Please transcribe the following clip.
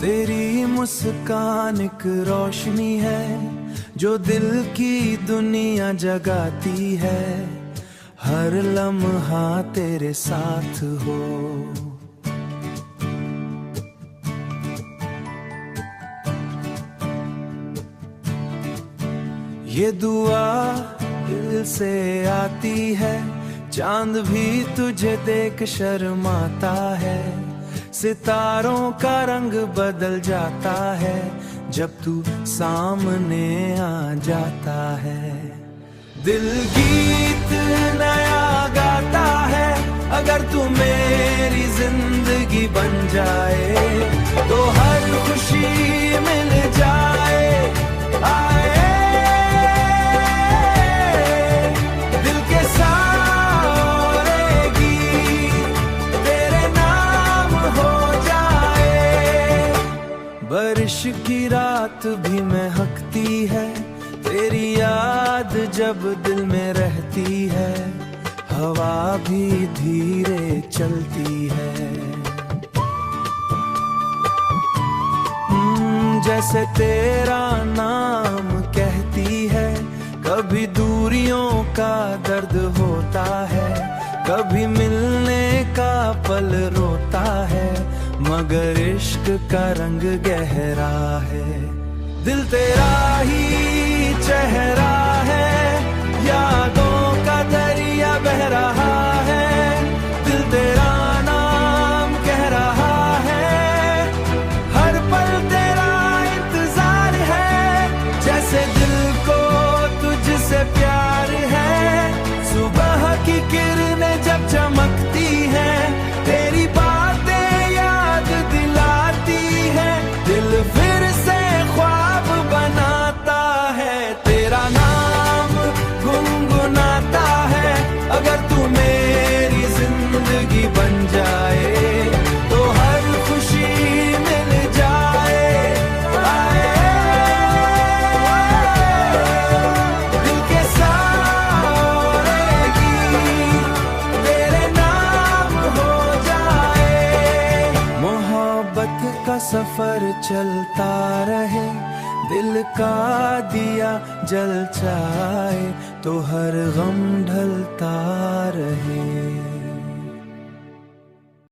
तेरी मुस्कान एक रोशनी है जो दिल की दुनिया जगाती है। हर लम्हा तेरे साथ हो। ये दुआ दिल से आती है, चांद भी तुझे देख शर्माता है। सितारों का रंग बदल जाता है जब तू सामने आ जाता है। दिल गीत नया गाता है, अगर तू मेरी जिंदगी बन जाए तो हर खुशी मिल जाए। आए दिल के सारे गीत तेरे नाम हो जाए। बारिश की रात भी महकती है, तेरी याद जब दिल में रहती है। हवा भी धीरे चलती है, जैसे तेरा नाम कहती है। कभी दूरियों का दर्द होता है, कभी मिलने का पल रोता है, मगर इश्क का रंग गहरा है। दिल तेरा ही चेहरा है, यादों का दरिया बह रहा है। दिल तेरा नाम कह रहा है, हर पल तेरा इंतजार है। जैसे दिल को तुझसे प्यार है, सुबह की किरणें जब चमकती हैं, तेरी बातें याद दिलाती हैं। दिल फिर से ख्वाब बनाता है, तेरा नाम गुनगुनाता है। अगर तू मेरी जिंदगी बन जाए तो हर खुशी मिल जाए। आए दिल के सारे गीत तेरे नाम हो जाए। मोहब्बत का सफर चलता रहे, दिल का दिया जल जाए तो हर गम ढलता रहे।